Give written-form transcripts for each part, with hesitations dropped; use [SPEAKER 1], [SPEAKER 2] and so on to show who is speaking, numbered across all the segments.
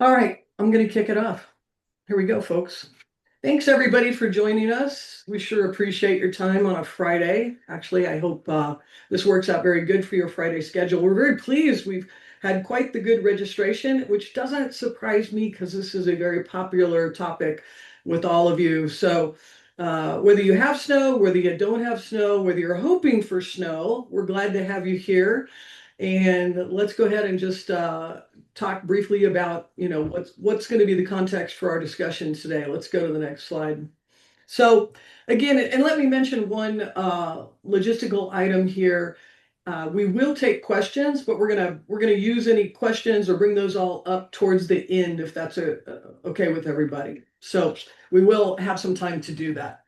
[SPEAKER 1] All right, I'm going to kick it off. Here we go, folks. Thanks everybody for joining us. We sure appreciate your time on a Friday. Actually, I hope this works out very good for your Friday schedule. We're very pleased. We've had quite the good registration, which doesn't surprise me because this is a very popular topic with all of you. So whether you have snow, whether you don't have snow, whether you're hoping for snow, we're glad to have you here. And let's go ahead and just talk briefly about, what's going to be the context for our discussion today. Let's go to the next slide. So again, and let me mention one logistical item here. We will take questions, but we're gonna use any questions or bring those all up towards the end if that's okay with everybody. So we will have some time to do that.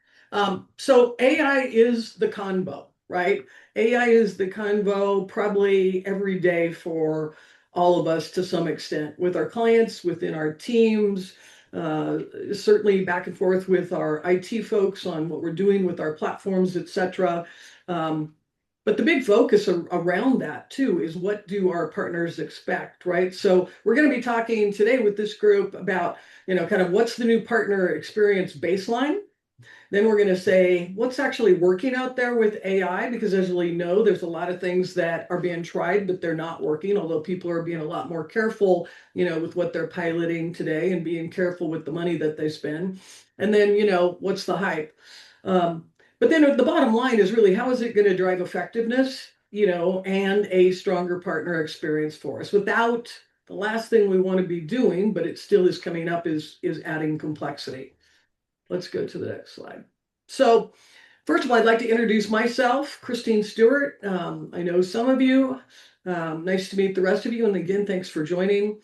[SPEAKER 1] So AI is the convo, right? AI is the convo probably every day for all of us to some extent, with our clients, within our teams, certainly back and forth with our IT folks on what we're doing with our platforms, etc. But the big focus around that too is, what do our partners expect, right? So we're going to be talking today with this group about, kind of what's the new partner experience baseline. Then we're going to say what's actually working out there with AI, because as we know, there's a lot of things that are being tried, but they're not working, although people are being a lot more careful, with what they're piloting today and being careful with the money that they spend. And then, what's the hype? But then the bottom line is really, how is it going to drive effectiveness, and a stronger partner experience for us without the last thing we want to be doing, but it still is coming up, is adding complexity. Let's go to the next slide. So first of all, I'd like to introduce myself, Christine Stewart. I know some of you. Nice to meet the rest of you. And again, thanks for joining.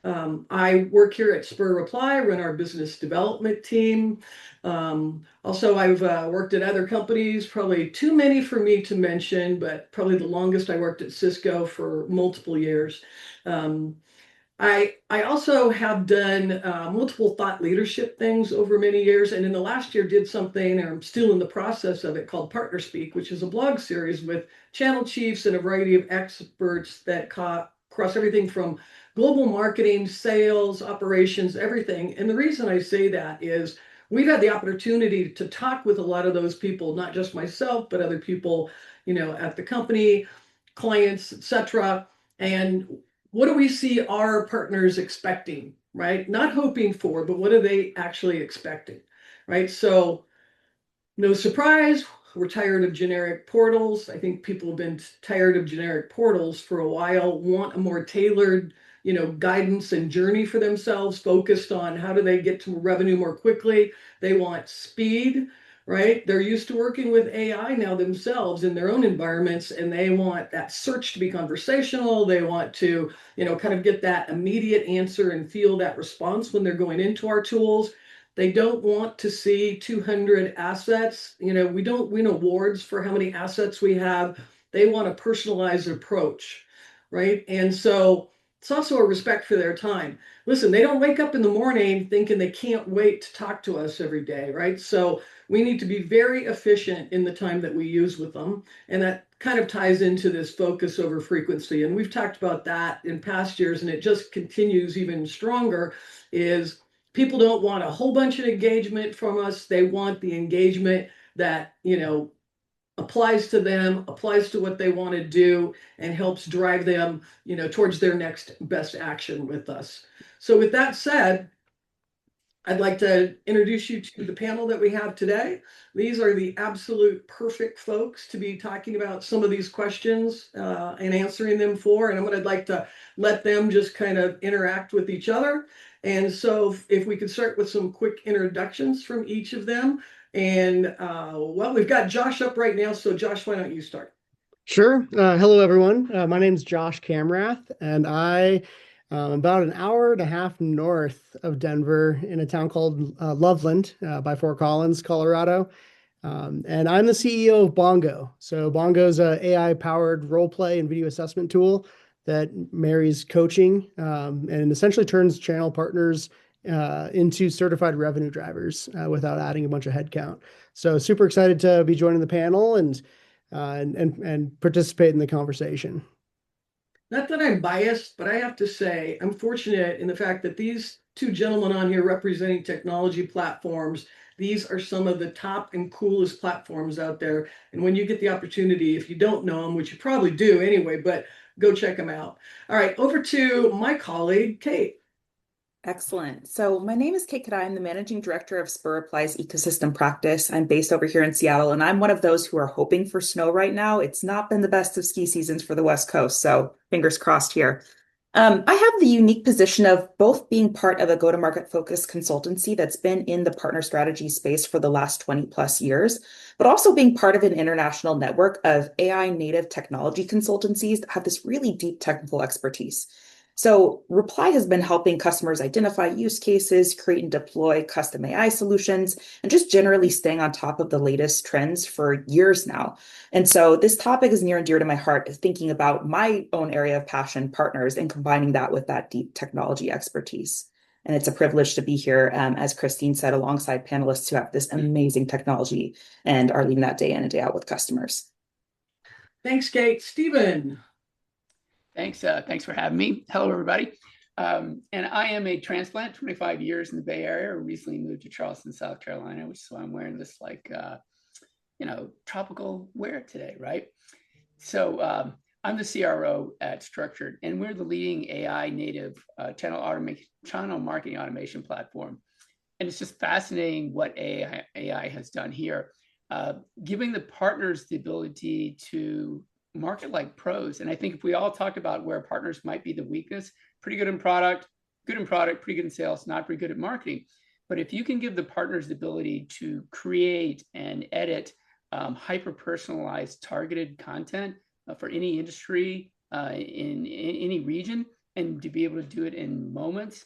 [SPEAKER 1] I work here at Spur Reply, run our business development team. Also, I've worked at other companies, probably too many for me to mention, but probably the longest I worked at Cisco for multiple years. I also have done multiple thought leadership things over many years, and in the last year did something, and I'm still in the process of it, called Partner Speak, which is a blog series with channel chiefs and a variety of experts that cross everything from global marketing, sales, operations, everything. And the reason I say that is we've had the opportunity to talk with a lot of those people, not just myself, but other people, at the company, clients, etc. And what do we see our partners expecting, right? Not hoping for, but what are they actually expecting, right? So no surprise, we're tired of generic portals. I think people have been tired of generic portals for a while, want a more tailored, guidance and journey for themselves, focused on how do they get to revenue more quickly. They want speed, right? They're used to working with AI now themselves in their own environments, and they want that search to be conversational. They want to, kind of get that immediate answer and feel that response when they're going into our tools. They don't want to see 200 assets. We don't win awards for how many assets we have. They want a personalized approach, right? And so it's also a respect for their time. Listen, they don't wake up in the morning thinking they can't wait to talk to us every day, right? So we need to be very efficient in the time that we use with them. And that kind of ties into this focus over frequency. And we've talked about that in past years, and it just continues even stronger, is people don't want a whole bunch of engagement from us. They want the engagement that, applies to them, applies to what they want to do, and helps drive them, towards their next best action with us. So with that said, I'd like to introduce you to the panel that we have today. These are the absolute perfect folks to be talking about some of these questions and answering them for. And I'd like to let them just kind of interact with each other. And so if we could start with some quick introductions from each of them. And well, we've got Josh up right now. So Josh, why don't you start?
[SPEAKER 2] Sure. Hello, everyone. My name is Josh Camrath, and I am about an hour and a half north of Denver in a town called Loveland by Fort Collins, Colorado. And I'm the CEO of Bongo. So Bongo is a AI-powered role play and video assessment tool that marries coaching and essentially turns channel partners into certified revenue drivers without adding a bunch of headcount. So super excited to be joining the panel and participate in the conversation.
[SPEAKER 1] Not that I'm biased, but I have to say I'm fortunate in the fact that these two gentlemen on here representing technology platforms, these are some of the top and coolest platforms out there. And when you get the opportunity, if you don't know them, which you probably do anyway, but go check them out. All right, over to my colleague, Kate.
[SPEAKER 3] Excellent. So my name is Kate Kadai. I'm the managing director of Spur Applies Ecosystem Practice. I'm based over here in Seattle, and I'm one of those who are hoping for snow right now. It's not been the best of ski seasons for the West Coast, so fingers crossed here. I have the unique position of both being part of a go-to-market focused consultancy that's been in the partner strategy space for the last 20 plus years, but also being part of an international network of AI native technology consultancies that have this really deep technical expertise. So Reply has been helping customers identify use cases, create and deploy custom AI solutions, and just generally staying on top of the latest trends for years now. And so this topic is near and dear to my heart, is thinking about my own area of passion, partners, and combining that with that deep technology expertise. And it's a privilege to be here, as Christine said, alongside panelists who have this amazing technology and are leading that day in and day out with customers.
[SPEAKER 1] Thanks, Kate. Stephen.
[SPEAKER 4] Thanks for having me. Hello, everybody. And I am a transplant, 25 years in the Bay Area. I recently moved to Charleston, South Carolina, which is why I'm wearing this tropical wear today, right? So I'm the CRO at Structured, and we're the leading AI native channel marketing automation platform. And it's just fascinating what AI has done here, giving the partners the ability to market like pros. And I think if we all talked about where partners might be the weakness, pretty good in product, pretty good in sales, not pretty good at marketing. But if you can give the partners the ability to create and edit hyper-personalized targeted content for any industry in any region, and to be able to do it in moments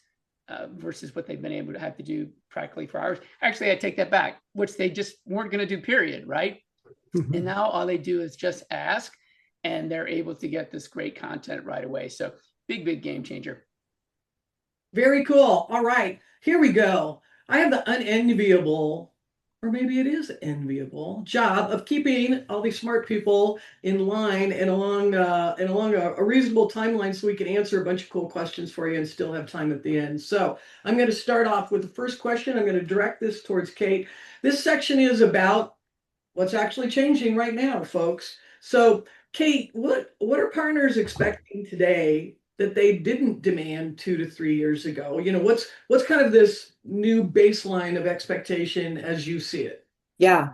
[SPEAKER 4] versus what they've been able to have to do practically for hours. Actually, I take that back, which they just weren't going to do, period, right? And now all they do is just ask, and they're able to get this great content right away. So big game changer.
[SPEAKER 1] Very cool. All right, here we go. I have the unenviable, or maybe it is enviable, job of keeping all these smart people in line and along a reasonable timeline so we can answer a bunch of cool questions for you and still have time at the end. So I'm going to start off with the first question. I'm going to direct this towards Kate. This section is about what's actually changing right now, folks. So Kate, what are partners expecting today that they didn't demand 2 to 3 years ago? What's kind of this new baseline of expectation as you see it?
[SPEAKER 3] Yeah,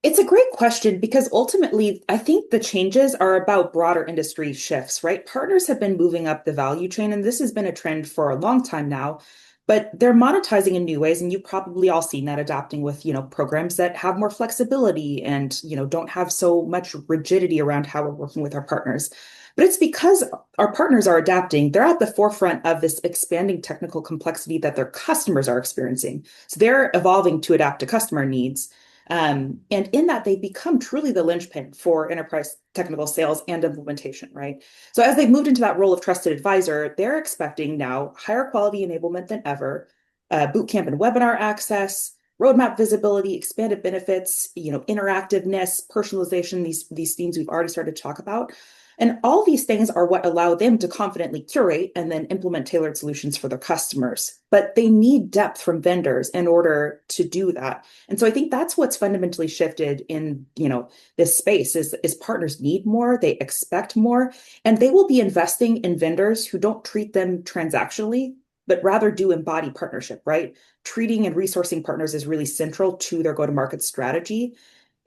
[SPEAKER 3] it's a great question because ultimately, I think the changes are about broader industry shifts, right? Partners have been moving up the value chain, and this has been a trend for a long time now, but they're monetizing in new ways. And you've probably all seen that adapting with, programs that have more flexibility and, don't have so much rigidity around how we're working with our partners. But it's because our partners are adapting. They're at the forefront of this expanding technical complexity that their customers are experiencing. So they're evolving to adapt to customer needs. And in that, they've become truly the linchpin for enterprise technical sales and implementation, right? So as they've moved into that role of trusted advisor, they're expecting now higher quality enablement than ever, bootcamp and webinar access, roadmap visibility, expanded benefits, interactiveness, personalization, these themes we've already started to talk about. And all these things are what allow them to confidently curate and then implement tailored solutions for their customers. But they need depth from vendors in order to do that. And so I think that's what's fundamentally shifted in, this space is partners need more, they expect more, and they will be investing in vendors who don't treat them transactionally, but rather do embody partnership, right? Treating and resourcing partners is really central to their go-to-market strategy.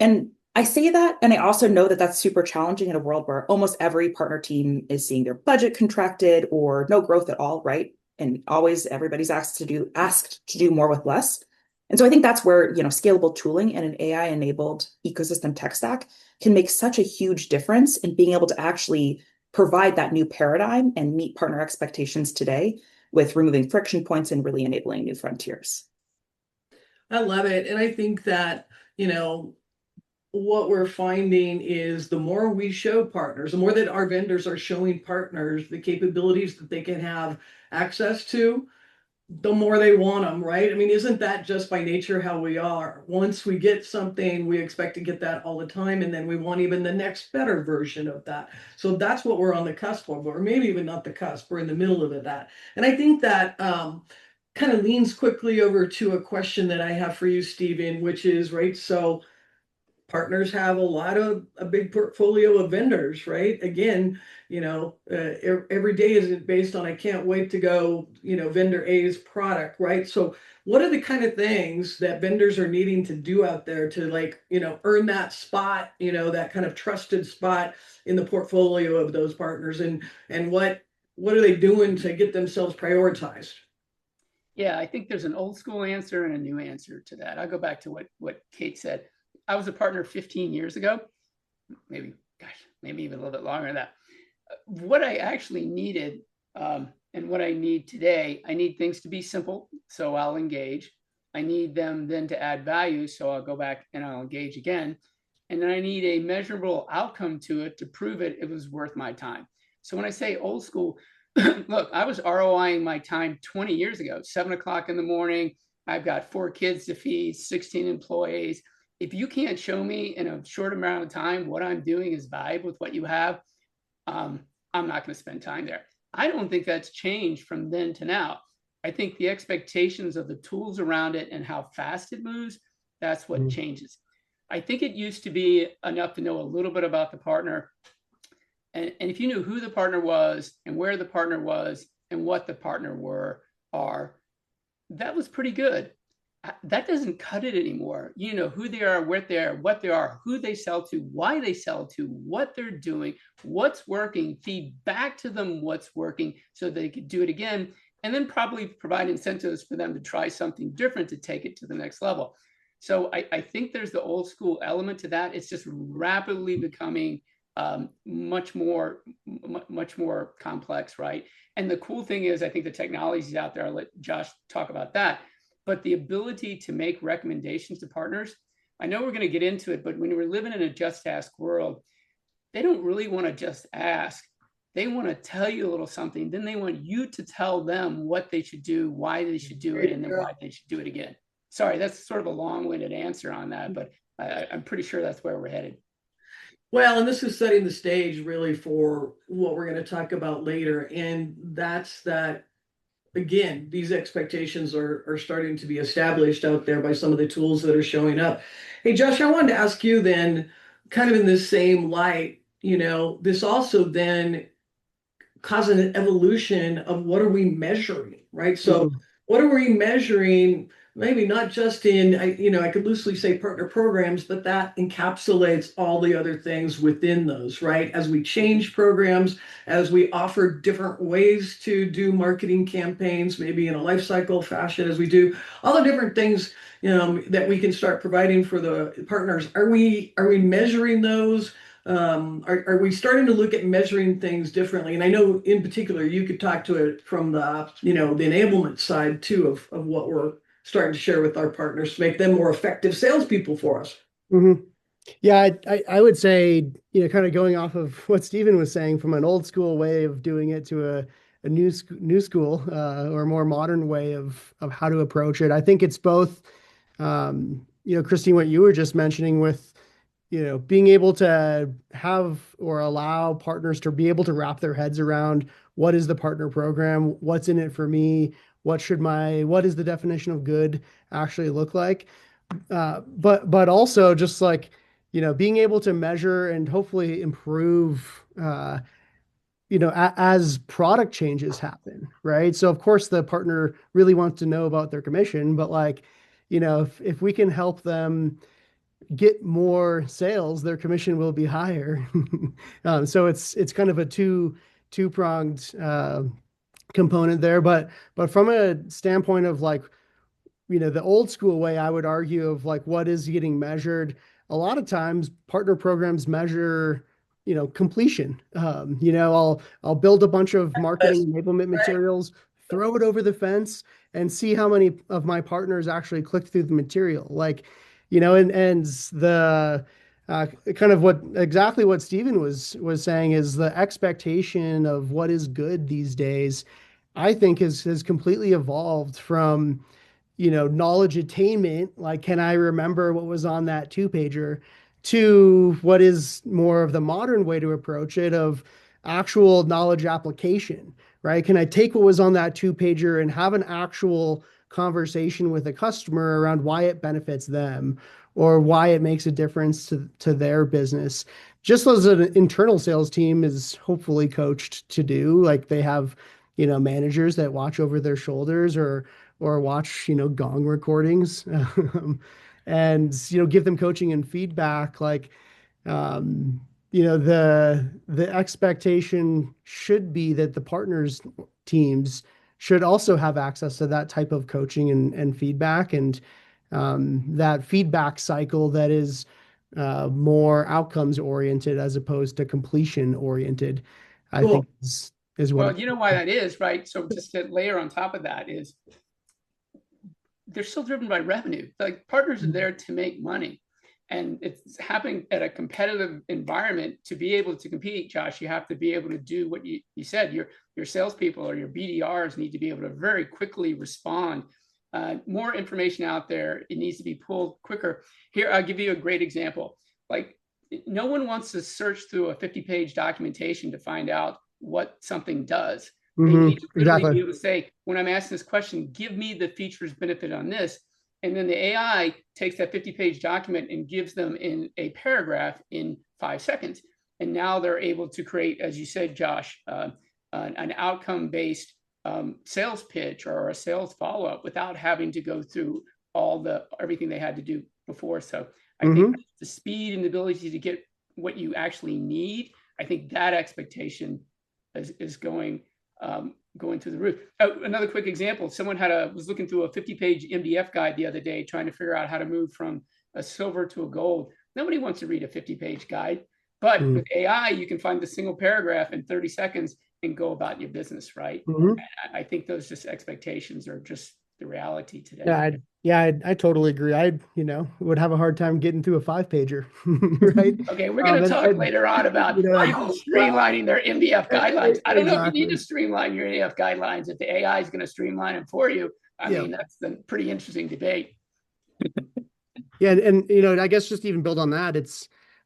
[SPEAKER 3] And I say that, and I also know that that's super challenging in a world where almost every partner team is seeing their budget contracted or no growth at all, right? And always everybody's asked to do more with less. And so I think that's where, scalable tooling and an AI-enabled ecosystem tech stack can make such a huge difference in being able to actually provide that new paradigm and meet partner expectations today with removing friction points and really enabling new frontiers.
[SPEAKER 1] I love it. And I think that, what we're finding is the more we show partners, the more that our vendors are showing partners the capabilities that they can have access to, the more they want them, right? I mean, isn't that just by nature how we are? Once we get something, we expect to get that all the time, and then we want even the next better version of that. So that's what we're on the cusp of, or maybe even not the cusp, we're in the middle of that. And I think that kind of leans quickly over to a question that I have for you, Stephen, which is, right, so partners have a big portfolio of vendors, right? Again, every day isn't based on I can't wait to go, vendor A's product, right? So what are the kind of things that vendors are needing to do out there to, like, earn that spot, that kind of trusted spot in the portfolio of those partners, and what are they doing to get themselves prioritized?
[SPEAKER 4] Yeah, I think there's an old school answer and a new answer to that. I'll go back to what Kate said. I was a partner 15 years ago, maybe, gosh, maybe even a little bit longer than that. What I actually needed, and what I need today, I need things to be simple, so I'll engage. I need them then to add value, so I'll go back and I'll engage again. And then I need a measurable outcome to it to prove it was worth my time. So when I say old school, look, I was ROIing my time 20 years ago, 7 o'clock in the morning. I've got 4 kids to feed, 16 employees. If you can't show me in a short amount of time what I'm doing is valuable with what you have, I'm not going to spend time there. I don't think that's changed from then to now. I think the expectations of the tools around it and how fast it moves, that's what changes. I think it used to be enough to know a little bit about the partner. And if you knew who the partner was and where the partner was and what the partner are, that was pretty good. That doesn't cut it anymore. You know who they are, what they are, who they sell to, why they sell to, what they're doing, what's working, feed back to them what's working so they could do it again, and then probably provide incentives for them to try something different to take it to the next level. So I think there's the old school element to that. It's just rapidly becoming much more complex, right? And the cool thing is, I think the technology is out there. I'll let Josh talk about that. But the ability to make recommendations to partners, I know we're going to get into it, but when we're living in a just ask world, they don't really want to just ask. They want to tell you a little something. Then they want you to tell them what they should do, why they should do it, and then why they should do it again. Sorry, that's sort of a long-winded answer on that, but I'm pretty sure that's where we're headed.
[SPEAKER 1] Well, and this is setting the stage really for what we're going to talk about later. And that's that, again, these expectations are starting to be established out there by some of the tools that are showing up. Hey, Josh, I wanted to ask you then, kind of in this same light, this also then causes an evolution of what are we measuring, right? So what are we measuring? Maybe not just in, I could loosely say partner programs, but that encapsulates all the other things within those, right? As we change programs, as we offer different ways to do marketing campaigns, maybe in a life cycle fashion, as we do all the different things, that we can start providing for the partners. Are we measuring those? Are we starting to look at measuring things differently? And I know in particular you could talk to it from the the enablement side too of what we're starting to share with our partners to make them more effective salespeople for us.
[SPEAKER 2] Yeah, I would say, kind of going off of what Stephen was saying, from an old school way of doing it to a new school, or a more modern way of how to approach it. I think it's both, Christine, what you were just mentioning with, being able to have or allow partners to be able to wrap their heads around what is the partner program, what's in it for me, what is the definition of good actually look like. But also just like, being able to measure and hopefully improve, as product changes happen, right? So of course the partner really wants to know about their commission, but like, if we can help them get more sales, their commission will be higher. So it's kind of a two-pronged component there. But from a standpoint of like, the old school way, I would argue, of like what is getting measured. A lot of times partner programs measure, completion. I'll build a bunch of marketing enablement materials, throw it over the fence, and see how many of my partners actually clicked through the material. Like, and the kind of exactly what Stephen was saying is the expectation of what is good these days I think has completely evolved from, knowledge attainment, like can I remember what was on that two pager, to what is more of the modern way to approach it of actual knowledge application, right? Can I take what was on that two pager and have an actual conversation with a customer around why it benefits them or why it makes a difference to their business? Just as an internal sales team is hopefully coached to do, like they have, managers that watch over their shoulders or watch, gong recordings, and, give them coaching and feedback. Like, um, the expectation should be that the partners teams should also have access to that type of coaching and feedback, and that feedback cycle that is more outcomes oriented as opposed to completion oriented, I
[SPEAKER 1] Cool.
[SPEAKER 2] think is what
[SPEAKER 4] Well, you know why that is, right? So just to layer on top of that is they're still driven by revenue. Like partners are there to make money. And it's happening at a competitive environment. To be able to compete, Josh, you have to be able to do what you said. Your salespeople or your BDRs need to be able to very quickly respond. More information out there, it needs to be pulled quicker. Here, I'll give you a great example. Like, no one wants to search through a 50-page documentation to find out what something does. They need to literally be able to say, when I'm asking this question, give me the features benefit on this. And then the AI takes that 50-page document and gives them in a paragraph in 5 seconds. And now they're able to create, as you said, Josh, an outcome-based sales pitch or a sales follow-up without having to go through everything they had to do before. So I think the speed and the ability to get what you actually need, I think that expectation is going through the roof. Another quick example: someone was looking through a 50-page MDF guide the other day, trying to figure out how to move from a silver to a gold. Nobody wants to read a 50-page guide, but with AI, you can find the single paragraph in 30 seconds and go about your business, right? I think those just expectations are just the reality today.
[SPEAKER 2] I totally agree. I would have a hard time getting through a 5-pager, right?
[SPEAKER 4] Okay, we're going to talk later on about people streamlining their MDF guidelines. I don't know if you need to streamline your MDF guidelines if the AI is going to streamline them for you. I mean, that's a pretty interesting debate.
[SPEAKER 2] Yeah, and I guess just to even build on that,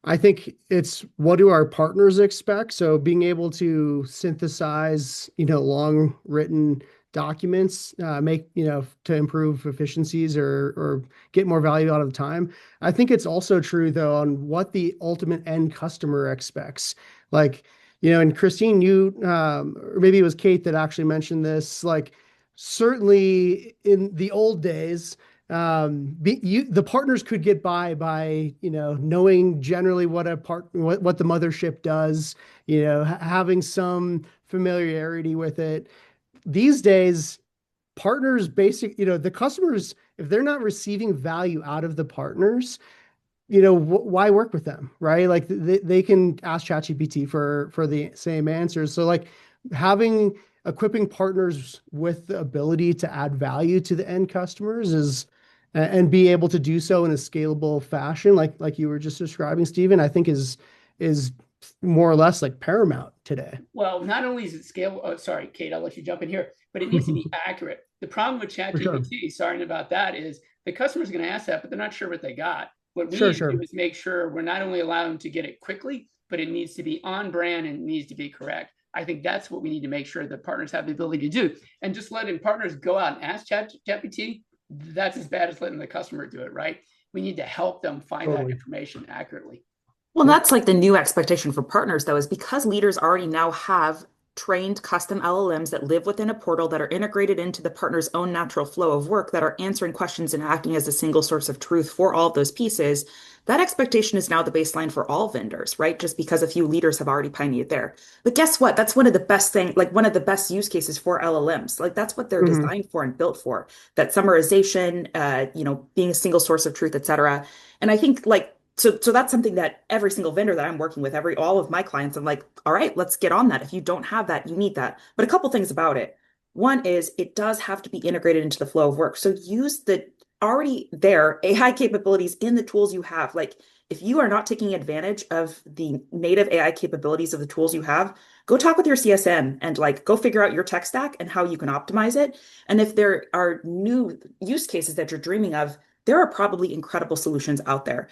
[SPEAKER 2] I think it's what do our partners expect? So being able to synthesize, long written documents, make, to improve efficiencies or get more value out of the time. I think it's also true though on what the ultimate end customer expects. Like, and Christine, or maybe it was Kate that actually mentioned this, like certainly in the old days, the partners could get by knowing generally what what the mothership does, having some familiarity with it. These days, partners the customers, if they're not receiving value out of the partners, why work with them, right? Like they can ask ChatGPT for the same answers. So like equipping partners with the ability to add value to the end customers and be able to do so in a scalable fashion, like you were just describing, Stephen, I think is more or less like paramount today.
[SPEAKER 4] Well, not only is it scalable, sorry, Kate, I'll let you jump in here, but it needs to be accurate. The problem with ChatGPT, sorry about that, is the customer's going to ask that, but they're not sure what they got. What we need to do is make sure we're not only allowing them to get it quickly, but it needs to be on brand and it needs to be correct. I think that's what we need to make sure that partners have the ability to do. And just letting partners go out and ask ChatGPT, that's as bad as letting the customer do it, right? We need to help them find that information accurately.
[SPEAKER 3] Well, that's like the new expectation for partners, though, is because leaders already now have trained custom LLMs that live within a portal that are integrated into the partner's own natural flow of work that are answering questions and acting as a single source of truth for all of those pieces. That expectation is now the baseline for all vendors, right? Just because a few leaders have already pioneered there. But guess what? That's one of the best things, like one of the best use cases for LLMs. Like that's what they're designed for and built for. That summarization, being a single source of truth, et cetera. And I think so that's something that every single vendor that I'm working with, all of my clients, I'm like, all right, let's get on that. If you don't have that, you need that. But a couple things about it. One is it does have to be integrated into the flow of work. So use the already there AI capabilities in the tools you have. Like if you are not taking advantage of the native AI capabilities of the tools you have, go talk with your CSM and like go figure out your tech stack and how you can optimize it. And if there are new use cases that you're dreaming of, there are probably incredible solutions out there.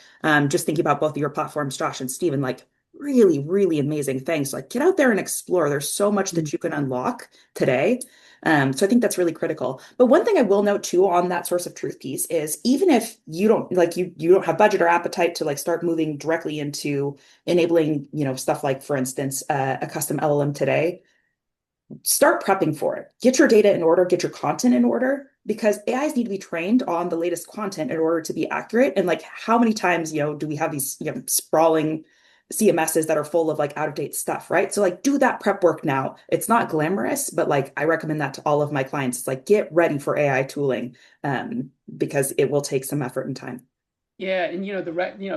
[SPEAKER 3] Just thinking about both of your platforms, Josh and Steven, like really, really amazing things. Like get out there and explore. There's so much that you can unlock today. So I think that's really critical. But one thing I will note too on that source of truth piece is even if you don't like you don't have budget or appetite to like start moving directly into enabling, stuff like, for instance, a custom LLM today, start prepping for it. Get your data in order, get your content in order, because AIs need to be trained on the latest content in order to be accurate. And like, how many times, do we have these, sprawling CMSs that are full of like out of date stuff, right? So like, do that prep work now. It's not glamorous, but like, I recommend that to all of my clients. It's like, get ready for AI tooling, because it will take some effort and time.
[SPEAKER 4] Yeah, and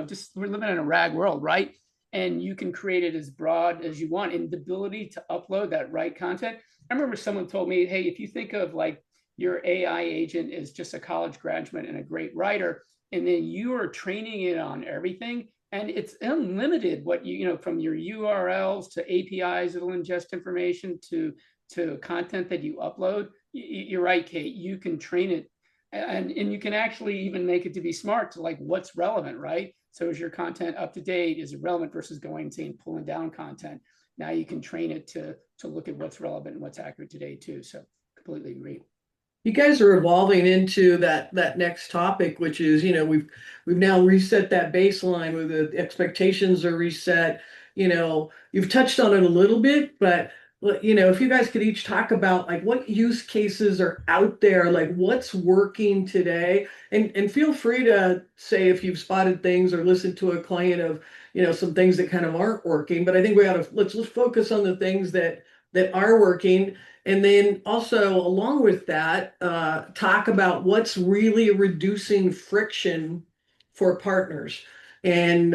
[SPEAKER 4] just we're living in a RAG world, right? And you can create it as broad as you want, and the ability to upload that right content. I remember someone told me, hey, if you think of like your AI agent as just a college graduate and a great writer, and then you are training it on everything, and it's unlimited what from your URLs to APIs that'll ingest information to content that you upload. You're right, Kate. You can train it and you can actually even make it to be smart to like what's relevant, right? So is your content up to date? Is it relevant versus going and pulling down content? Now you can train it to look at what's relevant and what's accurate today too. So completely agree.
[SPEAKER 1] You guys are evolving into that next topic, which is, we've now reset that baseline where the expectations are reset. You've touched on it a little bit, but if you guys could each talk about like what use cases are out there, like what's working today, and feel free to say if you've spotted things or listened to a client of, some things that kind of aren't working. But I think we ought to let's focus on the things that are working. And then also along with that, talk about what's really reducing friction for partners. And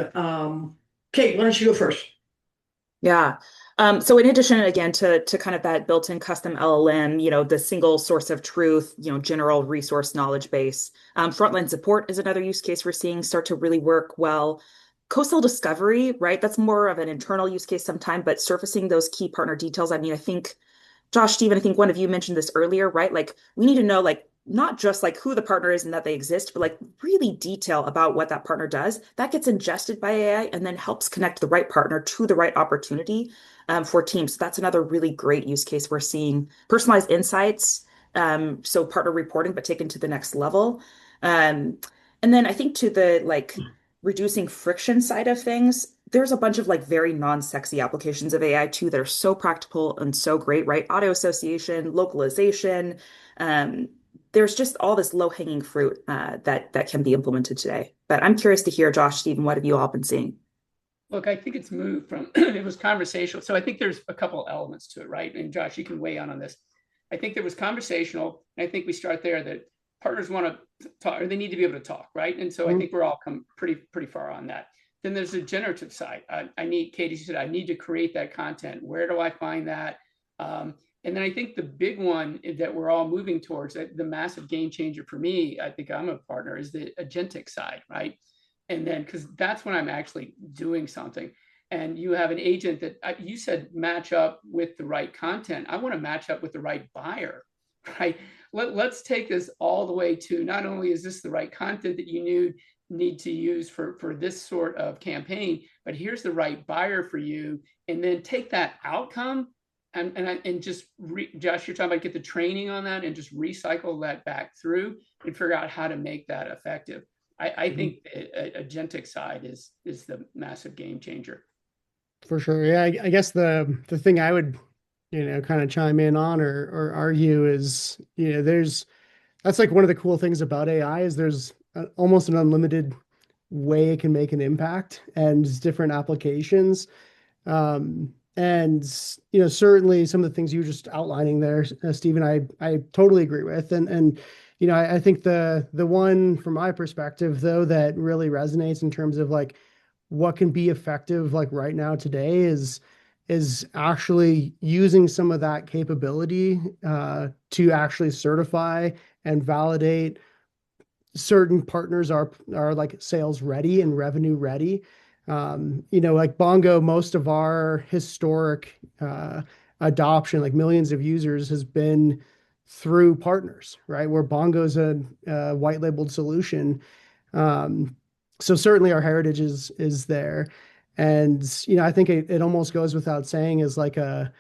[SPEAKER 1] Kate, why don't you go first?
[SPEAKER 3] Yeah. So in addition, again, to kind of that built-in custom LLM, the single source of truth, general resource knowledge base, frontline support is another use case we're seeing start to really work well. Co-sell discovery, right? That's more of an internal use case sometime, but surfacing those key partner details. I mean, I think Josh, Steven, I think one of you mentioned this earlier, right? Like we need to know like not just like who the partner is and that they exist, but like really detail about what that partner does. That gets ingested by AI and then helps connect the right partner to the right opportunity for teams. So that's another really great use case. We're seeing personalized insights, so partner reporting, but taken to the next level. And then I think to the like reducing friction side of things, there's a bunch of like very non-sexy applications of AI too that are so practical and so great, right? Auto association, localization. There's just all this low-hanging fruit that can be implemented today. But I'm curious to hear, Josh, Stephen, what have you all been seeing?
[SPEAKER 4] Look, I think it's moved from it was conversational. So I think there's a couple elements to it, right? And Josh, you can weigh in on this. I think there was conversational, and I think we start there that partners want to talk or they need to be able to talk, right? And so I think we're all come pretty far on that. Then there's a generative side. I need, Katie said, I need to create that content. Where do I find that? And then I think the big one that we're all moving towards, the massive game changer for me, I think I'm a partner, is the agentic side, right? And then, because that's when I'm actually doing something. And you have an agent that you said match up with the right content. I want to match up with the right buyer, right? Let's take this all the way to not only is this the right content that you need to use for this sort of campaign, but here's the right buyer for you. And then take that outcome and just, Josh, you're talking about get the training on that and just recycle that back through and figure out how to make that effective. I think the agentic side is the massive game changer.
[SPEAKER 2] For sure. Yeah, I guess the thing I would, kind of chime in on or argue is, that's like one of the cool things about AI is there's almost an unlimited way it can make an impact and different applications. And, certainly some of the things you were just outlining there, Stephen, I totally agree with. And I think the one from my perspective, though, that really resonates in terms of like what can be effective like right now today is actually using some of that capability to actually certify and validate certain partners are like sales ready and revenue ready. Like Bongo, most of our historic adoption, like millions of users, has been through partners, right? Where Bongo's a white labeled solution. Um, so certainly our heritage is there. And I think it almost goes without saying is like a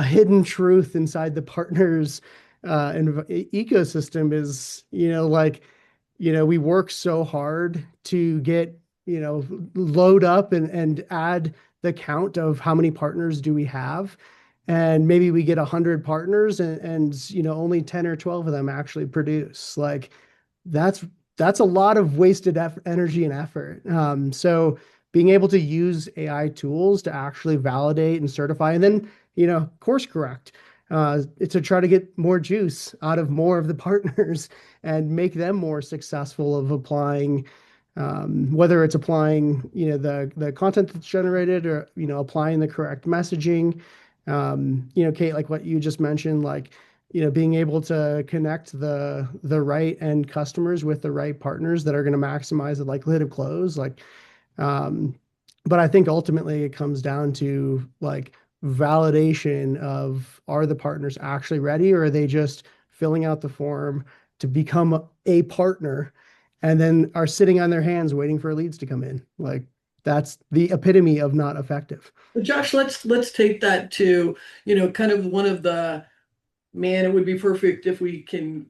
[SPEAKER 2] hidden truth inside the partners and ecosystem is, like, we work so hard to get, load up and add the count of how many partners do we have. And maybe we get 100 partners and only 10 or 12 of them actually produce. Like that's that's a lot of wasted energy and effort. So being able to use AI tools to actually validate and certify, and then course correct, to try to get more juice out of more of the partners and make them more successful of applying, whether it's applying the content that's generated or applying the correct messaging. Kate, like what you just mentioned, like being able to connect the right end customers with the right partners that are going to maximize the likelihood of close. Like, um, but I think ultimately it comes down to like validation of, are the partners actually ready, or are they just filling out the form to become a partner and then are sitting on their hands waiting for leads to come in? Like that's the epitome of not effective.
[SPEAKER 1] But Josh, let's take that to, kind of one of the, man, it would be perfect if we can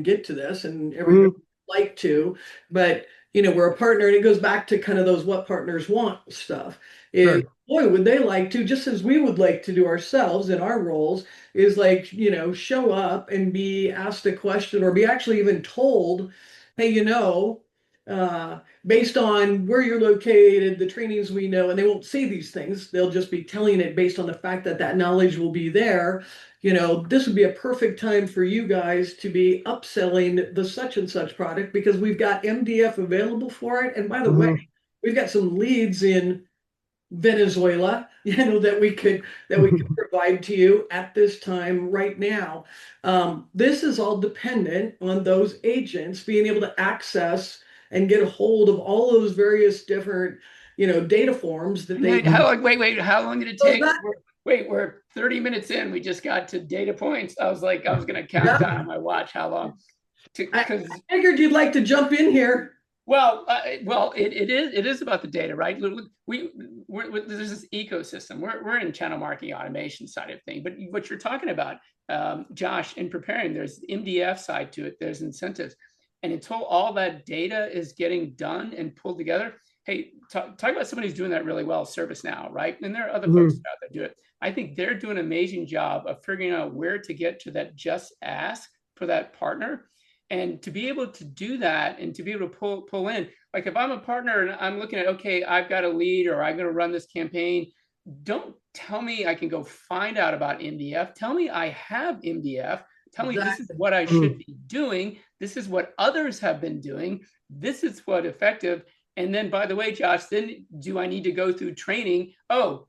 [SPEAKER 1] get to this and everybody
[SPEAKER 2] Mhm.
[SPEAKER 1] would like to, but we're a partner and it goes back to kind of those what partners want stuff. Is
[SPEAKER 2] Sure.
[SPEAKER 1] boy, would they like to, just as we would like to do ourselves in our roles, is like, show up and be asked a question or be actually even told, hey, based on where you're located, the trainings we know, and they won't say these things, they'll just be telling it based on the fact that that knowledge will be there. This would be a perfect time for you guys to be upselling the such and such product because we've got MDF available for it. And by the way,
[SPEAKER 2] Mhm.
[SPEAKER 1] we've got some leads in Venezuela, that we could provide to you at this time right now. This is all dependent on those agents being able to access and get a hold of all those various different, data forms that they.
[SPEAKER 4] How long, wait, how long did it
[SPEAKER 1] So
[SPEAKER 4] take?
[SPEAKER 1] that,
[SPEAKER 4] We're 30 minutes in. We just got to data points. I was like, I was going to count
[SPEAKER 1] yeah,
[SPEAKER 4] down on my watch how long.
[SPEAKER 1] I
[SPEAKER 4] Because
[SPEAKER 1] figured you'd like to jump in here.
[SPEAKER 4] it is about the data, right? There's this ecosystem. We're in channel marketing automation side of thing, but what you're talking about, Josh, in preparing, there's the MDF side to it. There's incentives, and until all that data is getting done and pulled together, hey, talk about somebody who's doing that really well, ServiceNow, right? And there are other folks
[SPEAKER 2] Mhm.
[SPEAKER 4] out there do it. I think they're doing an amazing job of figuring out where to get to that just ask for that partner, and to be able to do that and to be able to pull in, like if I'm a partner and I'm looking at, okay, I've got a lead or I'm going to run this campaign, don't tell me I can go find out about MDF. Tell me I have MDF. Tell me this is
[SPEAKER 1] Exactly.
[SPEAKER 4] what I should
[SPEAKER 2] Mhm.
[SPEAKER 4] be doing. This is what others have been doing. This is what effective. And then, by the way, Josh, then do I need to go through training? Oh,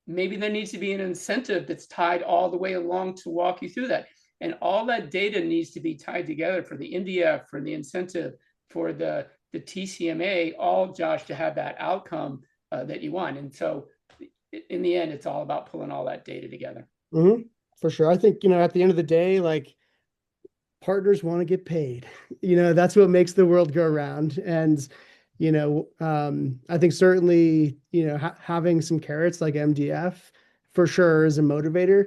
[SPEAKER 4] maybe there needs to be an incentive that's tied all the way along to walk you through that. And all that data needs to be tied together for the MDF, for the incentive, for the TCMA, all, Josh, to have that outcome that you want. And so in the end, it's all about pulling all that data together.
[SPEAKER 2] Mhm. For sure. I think, at the end of the day, like partners want to get paid. That's what makes the world go around. And, I think certainly, having some carrots like MDF for sure is a motivator.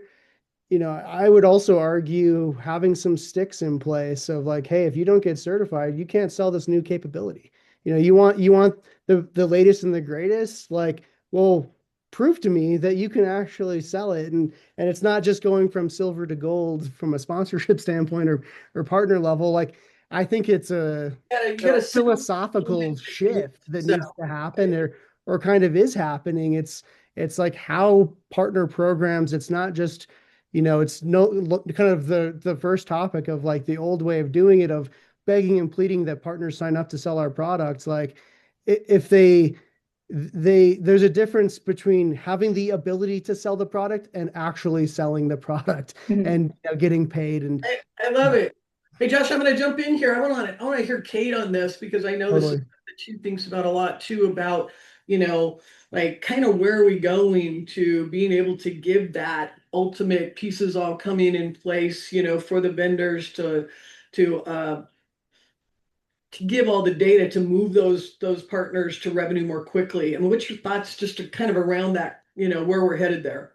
[SPEAKER 2] I would also argue having some sticks in place of like, hey, if you don't get certified, you can't sell this new capability. You want the latest and the greatest. Like, well, prove to me that you can actually sell it, and it's not just going from silver to gold from a sponsorship standpoint or partner level. Like, I think it's
[SPEAKER 1] You gotta sell
[SPEAKER 2] philosophical
[SPEAKER 1] you
[SPEAKER 2] shift that needs
[SPEAKER 1] sell.
[SPEAKER 2] to happen, or kind of is happening. It's like how partner programs. It's not just it's no kind of the first topic of like the old way of doing it, of begging and pleading that partners sign up to sell our products. Like if there's a difference between having the ability to sell the product and actually selling the product
[SPEAKER 3] Mhm.
[SPEAKER 2] and getting paid. And
[SPEAKER 1] I love it. Hey, Josh, I'm going to jump in here. I want to hear Kate on this because I know this is
[SPEAKER 2] Totally.
[SPEAKER 1] something that she thinks about a lot too, about, like kind of where are we going to being able to give that ultimate pieces all coming in place, for the vendors to uh, to give all the data to move those partners to revenue more quickly. I mean, what's your thoughts just to kind of around that, where we're headed there?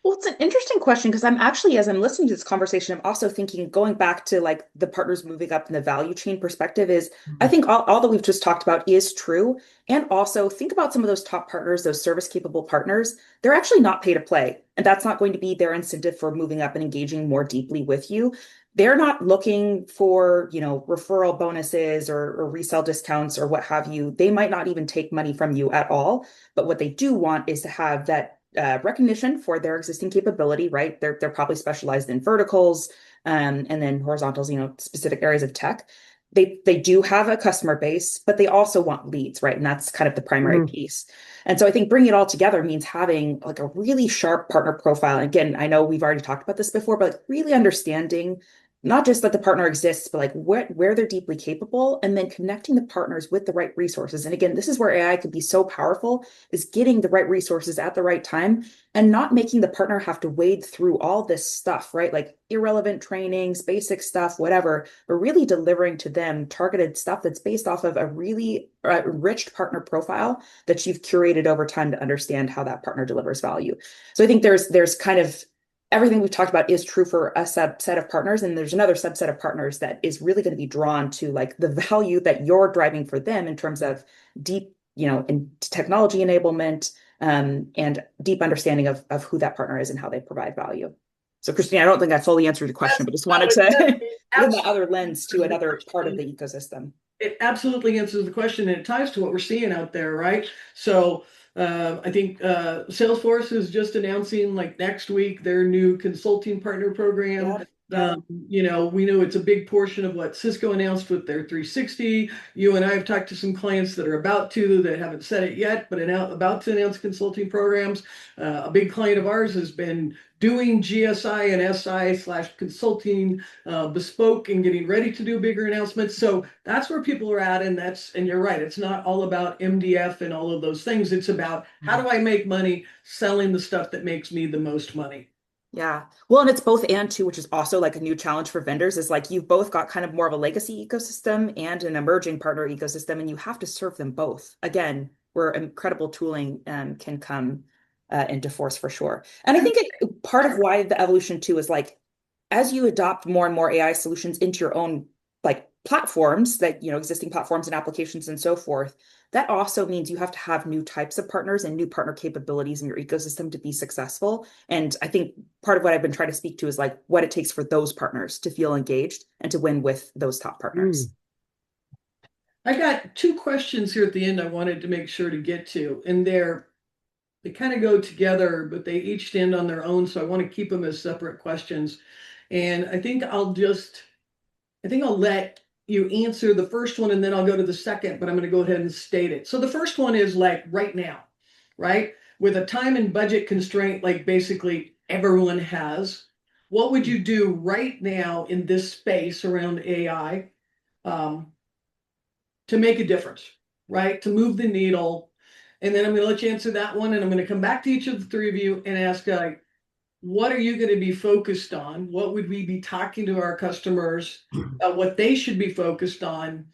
[SPEAKER 3] Well, it's an interesting question because I'm actually, as I'm listening to this conversation, I'm also thinking, going back to like the partners moving up in the value chain perspective is, I think all that we've just talked about is true. And also think about some of those top partners, those service capable partners, they're actually not pay to play. And that's not going to be their incentive for moving up and engaging more deeply with you. They're not looking for, referral bonuses or resale discounts or what have you. They might not even take money from you at all. But what they do want is to have that recognition for their existing capability, right? They're probably specialized in verticals, and then horizontals, specific areas of tech. They do have a customer base, but they also want leads, right? And that's kind of the primary
[SPEAKER 2] Mhm.
[SPEAKER 3] piece. And so I think bringing it all together means having like a really sharp partner profile. And again, I know we've already talked about this before, but like really understanding not just that the partner exists, but like where they're deeply capable, and then connecting the partners with the right resources. And again, this is where AI could be so powerful, is getting the right resources at the right time and not making the partner have to wade through all this stuff, right? Like irrelevant trainings, basic stuff, whatever, but really delivering to them targeted stuff that's based off of a really enriched partner profile that you've curated over time to understand how that partner delivers value. So I think there's kind of everything we've talked about is true for a subset of partners, and there's another subset of partners that is really going to be drawn to like the value that you're driving for them in terms of deep, in technology enablement, and deep understanding of who that partner is and how they provide value. So, Christine, I don't think I fully answered your question,
[SPEAKER 1] Yes,
[SPEAKER 3] but just
[SPEAKER 1] no,
[SPEAKER 3] wanted to
[SPEAKER 1] it
[SPEAKER 3] give that
[SPEAKER 1] absolutely
[SPEAKER 3] other lens to
[SPEAKER 1] answers the
[SPEAKER 3] another part of
[SPEAKER 1] question.
[SPEAKER 3] the ecosystem.
[SPEAKER 1] It absolutely answers the question, and it ties to what we're seeing out there, right? So I think Salesforce is just announcing like next week their new consulting partner program.
[SPEAKER 3] Yeah, yeah.
[SPEAKER 1] We know it's a big portion of what Cisco announced with their 360. You and I have talked to some clients that are about to, that haven't said it yet, but about to announce consulting programs. A big client of ours has been doing GSI and SI/consulting bespoke and getting ready to do bigger announcements. So that's where people are at. And you're right. It's not all about MDF and all of those things. It's about how do I make money selling the stuff that makes me the most money.
[SPEAKER 3] Yeah. Well, and it's both and too, which is also like a new challenge for vendors, is like you've both got kind of more of a legacy ecosystem and an emerging partner ecosystem, and you have to serve them both. Again, where incredible tooling can come into force for sure. And I think part of why the evolution too is like as you adopt more and more AI solutions into your own like platforms that, existing platforms and applications and so forth, that also means you have to have new types of partners and new partner capabilities in your ecosystem to be successful. And I think part of what I've been trying to speak to is like what it takes for those partners to feel engaged and to win with those top partners.
[SPEAKER 1] I got two questions here at the end I wanted to make sure to get to, and they kind of go together, but they each stand on their own. So I want to keep them as separate questions. And I think I'll let you answer the first one and then I'll go to the second, but I'm going to go ahead and state it. So the first one is like right now, right? With a time and budget constraint, like basically everyone has, what would you do right now in this space around AI um, to make a difference, right? To move the needle. And then I'm going to let you answer that one. And I'm going to come back to each of the three of you and ask, what are you going to be focused on? What would we be talking to our customers what they should be focused on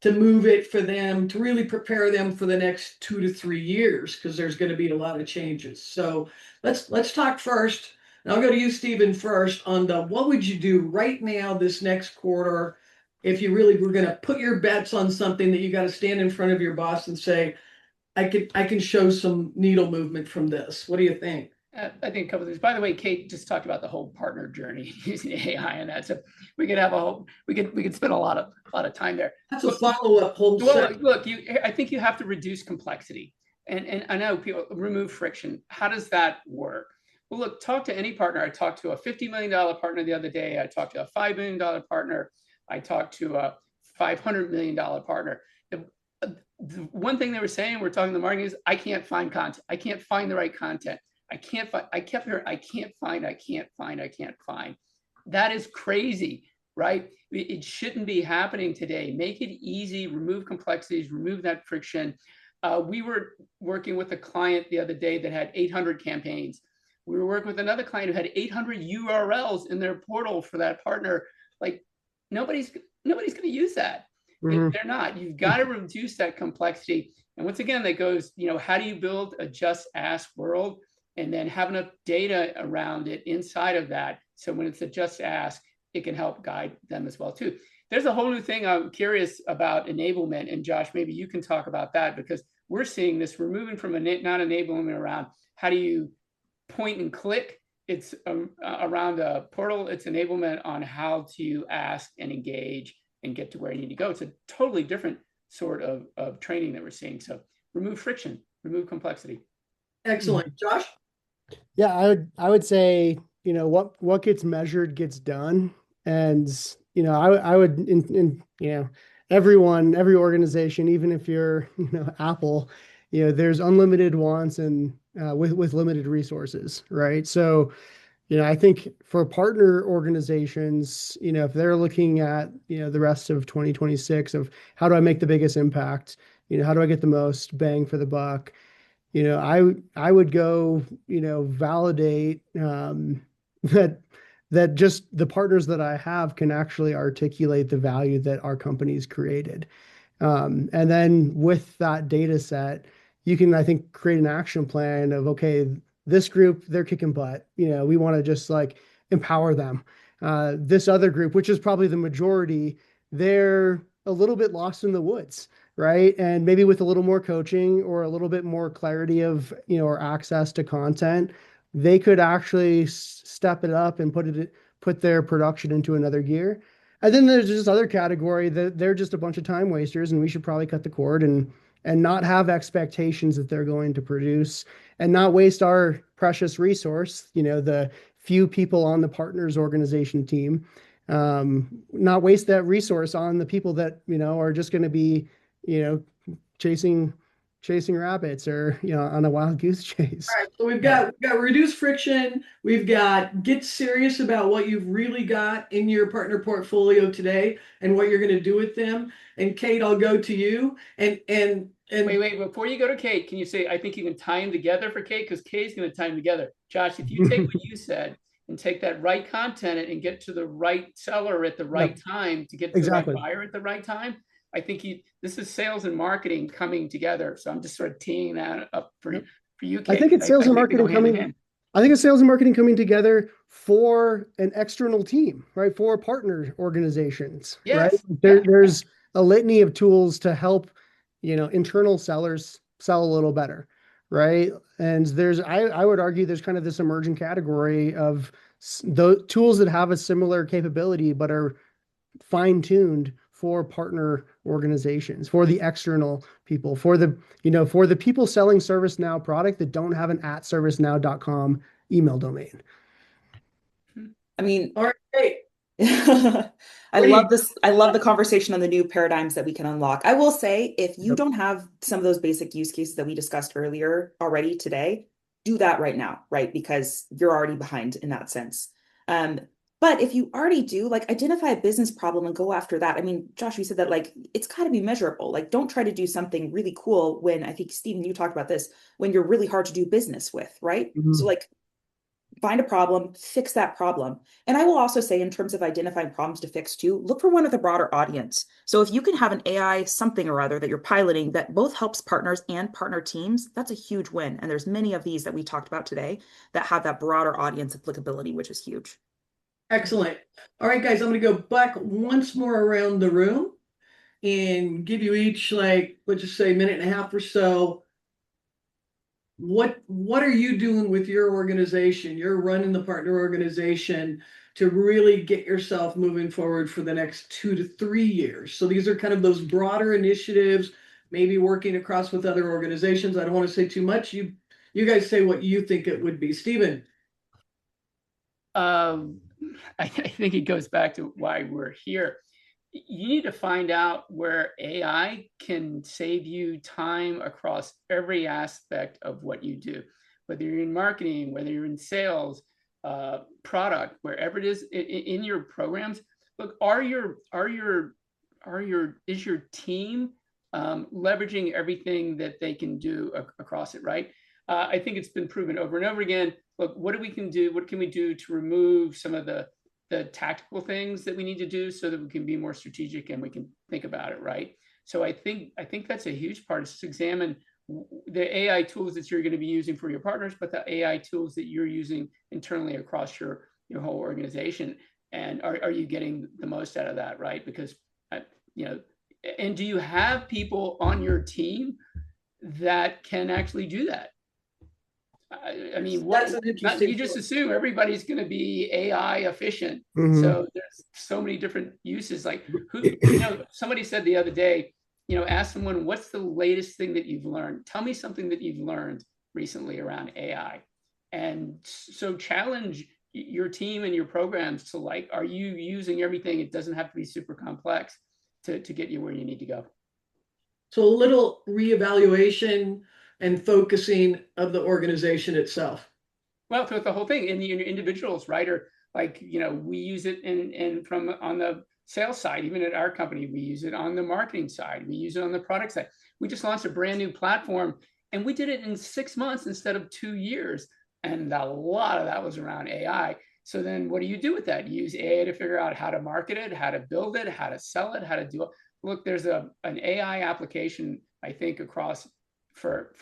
[SPEAKER 1] to move it for them, to really prepare them for the next 2 to 3 years, because there's going to be a lot of changes. So let's talk first. And I'll go to you, Stephen, first on the what would you do right now this next quarter if you really were going to put your bets on something that you got to stand in front of your boss and say, I can show some needle movement from this. What do you think?
[SPEAKER 4] I think a couple of things. By the way, Kate just talked about the whole partner journey using AI and that. So we could have we could spend a lot of time there.
[SPEAKER 1] That's a follow-up whole
[SPEAKER 4] Well,
[SPEAKER 1] set.
[SPEAKER 4] look, I think you have to reduce complexity, and I know people remove friction. How does that work? Well, look, talk to any partner. I talked to a $50 million partner the other day. I talked to a $5 million partner. I talked to a $500 million partner. The one thing they were saying, we're talking to the marketing, is I can't find content. I can't find the right content. I kept hearing, I can't find. That is crazy. right? It shouldn't be happening today. Make it easy, remove complexities, remove that friction. We were working with a client the other day that had 800 campaigns. We were working with another client who had 800 URLs in their portal for that partner. Like nobody's going to use that.
[SPEAKER 2] Mhm.
[SPEAKER 4] They're not. You've got to reduce that complexity. And once again, that goes, how do you build a just ask world and then have enough data around it inside of that? So when it's a just ask, it can help guide them as well too. There's a whole new thing I'm curious about enablement. And Josh, maybe you can talk about that, because we're seeing this, we're moving from not enablement around how do you point and click. It's around a portal. It's enablement on how to ask and engage and get to where you need to go. It's a totally different sort of training that we're seeing. So remove friction, remove complexity.
[SPEAKER 1] Excellent. Josh?
[SPEAKER 2] Yeah, I would say, what gets measured gets done. And, I would every organization, even if you're, Apple, there's unlimited wants and with limited resources, right? So, I think for partner organizations, if they're looking at, the rest of 2026 of how do I make the biggest impact, how do I get the most bang for the buck? I would go, validate that just the partners that I have can actually articulate the value that our company's created. And then with that data set, you can, I think, create an action plan of, okay, this group, they're kicking butt. We want to just like empower them. This other group, which is probably the majority, they're a little bit lost in the woods, right? And maybe with a little more coaching or a little bit more clarity of, or access to content, they could actually step it up and put their production into another gear. And then there's this other category that they're just a bunch of time wasters, and we should probably cut the cord and not have expectations that they're going to produce and not waste our precious resource, the few people on the partners organization team, not waste that resource on the people that, are just going to be, chasing rabbits or, on a wild goose chase.
[SPEAKER 1] All right, so we've got reduce friction. We've got get serious about what you've really got in your partner portfolio today and what you're going to do with them. And Kate, I'll go to you. And
[SPEAKER 4] Wait, before you go to Kate, can you say, I think you can tie them together for Kate, because Kate's going to tie them together. Josh, if you take what you said and take that right content and get to the right seller at the right time to get to the right buyer at the right time, I think this is sales and marketing coming together. So I'm just sort of teeing that up for you, Kate.
[SPEAKER 2] I think it's sales and marketing coming. I think it's sales and marketing coming together for an external team, right? For partner organizations, right? There's a litany of tools to help, internal sellers sell a little better, right? And I would argue there's kind of this emerging category of the tools that have a similar capability, but are fine-tuned for partner organizations, for the external people, for the people selling ServiceNow product that don't have an @servicenow.com email domain.
[SPEAKER 3] I mean,
[SPEAKER 1] all right.
[SPEAKER 3] I love this. I love the conversation on the new paradigms that we can unlock. I will say, if you don't have some of those basic use cases that we discussed earlier already today, do that right now, right? Because you're already behind in that sense. But if you already do, like, identify a business problem and go after that. I mean, Josh, you said that, like, it's got to be measurable. Like, don't try to do something really cool when, I think, Stephen, you talked about this, when you're really hard to do business with, right? So, like, find a problem, fix that problem. And I will also say, in terms of identifying problems to fix too, look for one with a broader audience. So if you can have an AI something or other that you're piloting that both helps partners and partner teams, that's a huge win. And there's many of these that we talked about today that have that broader audience applicability, which is huge.
[SPEAKER 1] Excellent. All right, guys, I'm going to go back once more around the room and give you each, like, let's just say, a minute and a half or so. What are you doing with your organization? You're running the partner organization to really get yourself moving forward for the next 2 to 3 years. So these are kind of those broader initiatives, maybe working across with other organizations. I don't want to say too much. You guys say what you think it would be. Stephen.
[SPEAKER 4] I think it goes back to why we're here. You need to find out where AI can save you time across every aspect of what you do, whether you're in marketing, whether you're in sales, product, wherever it is in your programs. look, is your team leveraging everything that they can do across it, right? I think it's been proven over and over again. Look, what can we do to remove some of the tactical things that we need to do so that we can be more strategic and we can think about it, right? So I think that's a huge part, is to examine the AI tools that you're going to be using for your partners, but the AI tools that you're using internally across your whole organization. And are you getting the most out of that, right? Because, and do you have people on your team that can actually do that? I mean, you just assume everybody's going to be AI efficient. So there's so many different uses. Like somebody said the other day, ask someone, what's the latest thing that you've learned? Tell me something that you've learned recently around AI. And so challenge your team and your programs to, like, are you using everything? It doesn't have to be super complex to get you where you need to go.
[SPEAKER 1] So a little reevaluation and focusing of the organization itself.
[SPEAKER 4] Well, throughout the whole thing, and your individuals, right? Or like, we use it on the sales side. Even at our company, we use it on the marketing side. We use it on the product side. We just launched a brand new platform, and we did it in 6 months instead of 2 years. And a lot of that was around AI. So then what do you do with that? You use AI to figure out how to market it, how to build it, how to sell it, how to do it. Look, there's an AI application, I think, across for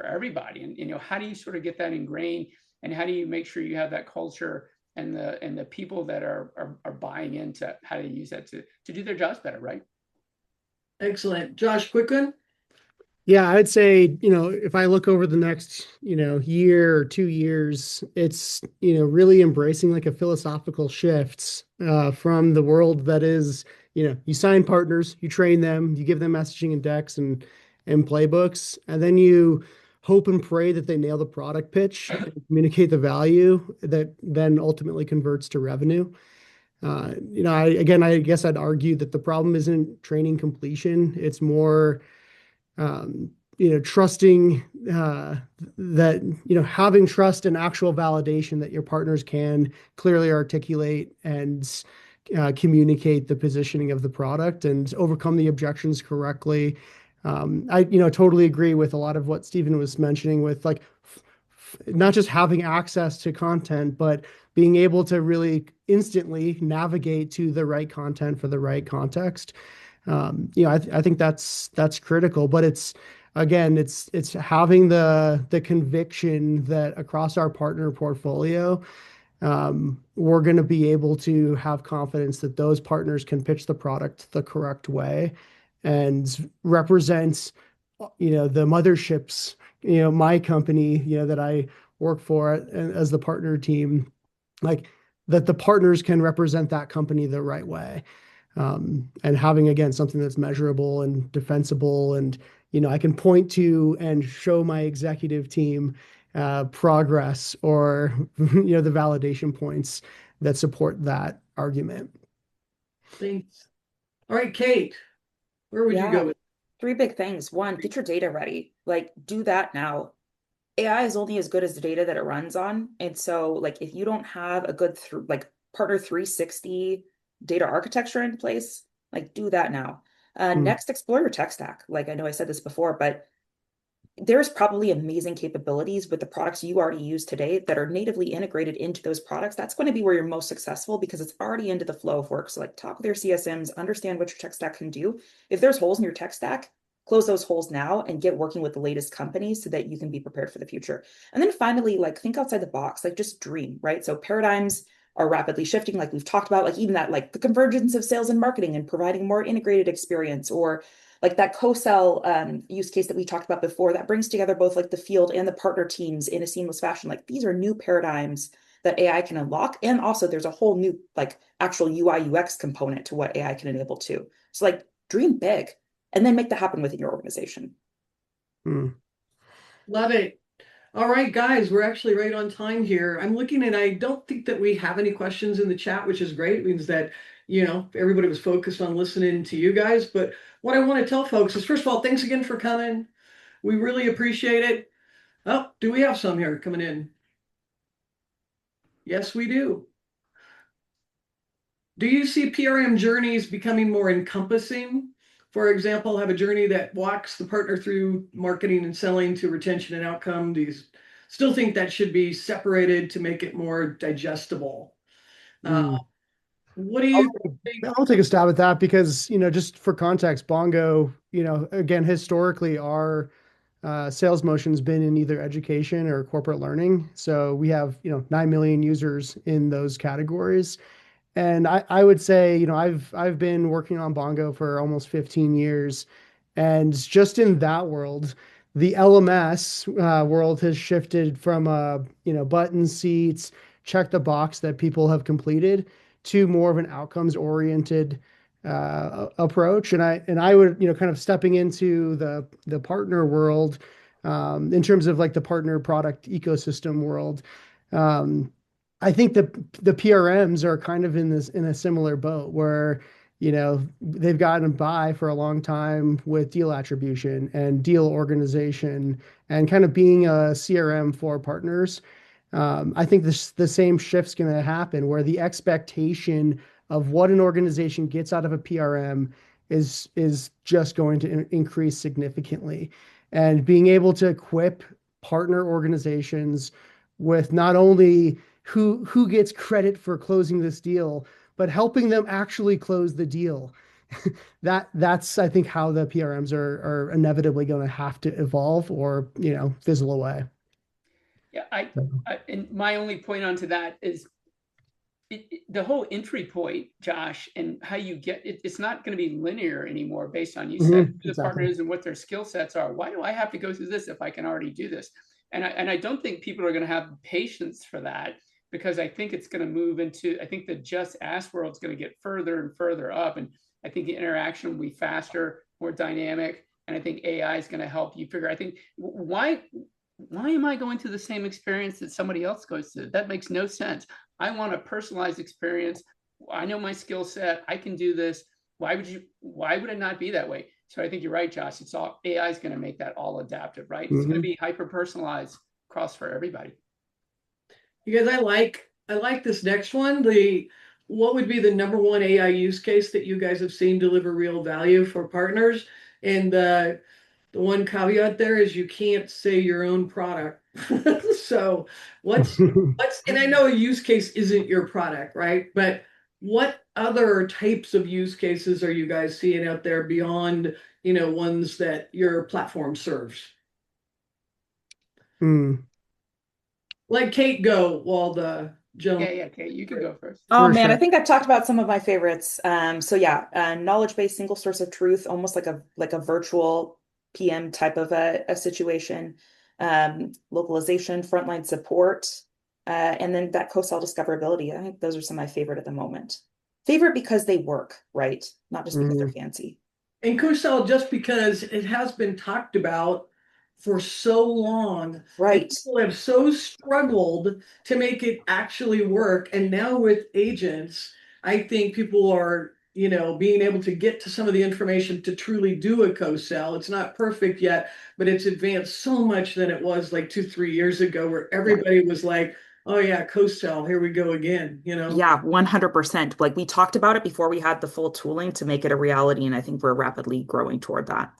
[SPEAKER 4] everybody. And how do you sort of get that ingrained, and how do you make sure you have that culture and the people that are buying into how to use that to do their jobs better, right?
[SPEAKER 1] Excellent. Josh, quick one.
[SPEAKER 2] Yeah, I'd say, if I look over the next, year or 2 years, it's, really embracing like a philosophical shift from the world that is, you sign partners, you train them, you give them messaging and decks and playbooks, and then you hope and pray that they nail the product pitch and communicate the value that then ultimately converts to revenue. I guess I'd argue that the problem isn't training completion. It's more trusting that, having trust and actual validation that your partners can clearly articulate and communicate the positioning of the product and overcome the objections correctly. I totally agree with a lot of what Stephen was mentioning with like not just having access to content, but being able to really instantly navigate to the right content for the right context. I think that's critical, but it's having the conviction that across our partner portfolio, we're going to be able to have confidence that those partners can pitch the product the correct way and represent, the motherships, my company, that I work for as the partner team, like that the partners can represent that company the right way. And having, again, something that's measurable and defensible, and, I can point to and show my executive team progress or, the validation points that support that argument.
[SPEAKER 1] Thanks. All right, Kate, where would you go with?
[SPEAKER 3] 3 big things. 1, get your data ready. Like, do that now. AI is only as good as the data that it runs on. And so, like, if you don't have a good partner 360 data architecture in place, like, do that now. Next, explore your tech stack. Like, I know I said this before, but there's probably amazing capabilities with the products you already use today that are natively integrated into those products. That's going to be where you're most successful because it's already into the flow of work. So, like, talk with your CSMs, understand what your tech stack can do. If there's holes in your tech stack, close those holes now and get working with the latest companies so that you can be prepared for the future. And then finally, like, think outside the box, like, just dream, right? So paradigms are rapidly shifting, like we've talked about, like even that, like the convergence of sales and marketing and providing more integrated experience, or like that co-sell use case that we talked about before that brings together both like the field and the partner teams in a seamless fashion. Like, these are new paradigms that AI can unlock. And also there's a whole new like actual UI UX component to what AI can enable too. So, like, dream big and then make that happen within your organization.
[SPEAKER 1] Love it. All right, guys, we're actually right on time here. I'm looking and I don't think that we have any questions in the chat, which is great. It means that, everybody was focused on listening to you guys. But what I want to tell folks is, first of all, thanks again for coming. We really appreciate it. Oh, do we have some here coming in? Yes, we do. Do you see PRM journeys becoming more encompassing? For example, have a journey that walks the partner through marketing and selling to retention and outcome. Do you still think that should be separated to make it more digestible? Uh,
[SPEAKER 2] Mm.
[SPEAKER 1] what do
[SPEAKER 2] I'll,
[SPEAKER 1] you think?
[SPEAKER 2] I'll take a stab at that because, just for context, Bongo, again, historically, our sales motion's been in either education or corporate learning. So we have, 9 million users in those categories. And I would say, I've been working on Bongo for almost 15 years. And just in that world, the LMS world has shifted from button seats, check the box that people have completed to more of an outcomes oriented approach. And I would, kind of stepping into the partner world, in terms of like the partner product ecosystem world. Um, I think the PRMs are kind of in a similar boat where, they've gotten by for a long time with deal attribution and deal organization and kind of being a CRM for partners. I think the same shift's going to happen where the expectation of what an organization gets out of a PRM is just going to increase significantly. And being able to equip partner organizations with not only who gets credit for closing this deal, but helping them actually close the deal. That's I think how the PRMs are inevitably going to have to evolve or fizzle away.
[SPEAKER 4] Yeah, and my only point onto that is the whole entry point, Josh, and how you get it, it's not going to be linear anymore based on you said who the
[SPEAKER 2] Exactly.
[SPEAKER 4] partners and what their skill sets are. Why do I have to go through this if I can already do this? And I don't think people are going to have patience for that because I think it's going to move into, I think the just ask world is going to get further and further up. And I think the interaction will be faster, more dynamic. And I think AI is going to help you figure, I think, why am I going through the same experience that somebody else goes through? That makes no sense. I want a personalized experience. I know my skill set. I can do this. Why would it not be that way? So I think you're right, Josh. It's all AI is going to make that all adaptive, right? It's going to be hyper personalized across for everybody.
[SPEAKER 1] You guys, I like this next one. What would be the number one AI use case that you guys have seen deliver real value for partners? And the one caveat there is you can't say your own product. So and I know a use case isn't your product, right? But what other types of use cases are you guys seeing out there beyond, ones that your platform serves?
[SPEAKER 2] Mm,
[SPEAKER 1] Like Kate, go while the gentleman.
[SPEAKER 4] Yeah, okay. You can go first.
[SPEAKER 3] Oh
[SPEAKER 2] for
[SPEAKER 3] man, I
[SPEAKER 2] sure.
[SPEAKER 3] think I've talked about some of my favorites. So yeah, knowledge-based single source of truth, almost like a virtual PM type of a situation. Localization, frontline support, and then that co-sell discoverability. I think those are some of my favorite at the moment. Favorite because they work, right? Not just because they're
[SPEAKER 2] Mm,
[SPEAKER 3] fancy.
[SPEAKER 1] And Kusal, just because it has been talked about for so long, and
[SPEAKER 3] Right.
[SPEAKER 1] people have so struggled to make it actually work. And now with agents, I think people are, being able to get to some of the information to truly do a co-sell. It's not perfect yet, but it's advanced so much than it was like 2, 3 years ago, where
[SPEAKER 3] Yeah.
[SPEAKER 1] everybody was like, oh yeah, co-sell, here we go again.
[SPEAKER 3] Yeah, 100%. Like we talked about it before we had the full tooling to make it a reality, and I think we're rapidly growing toward that.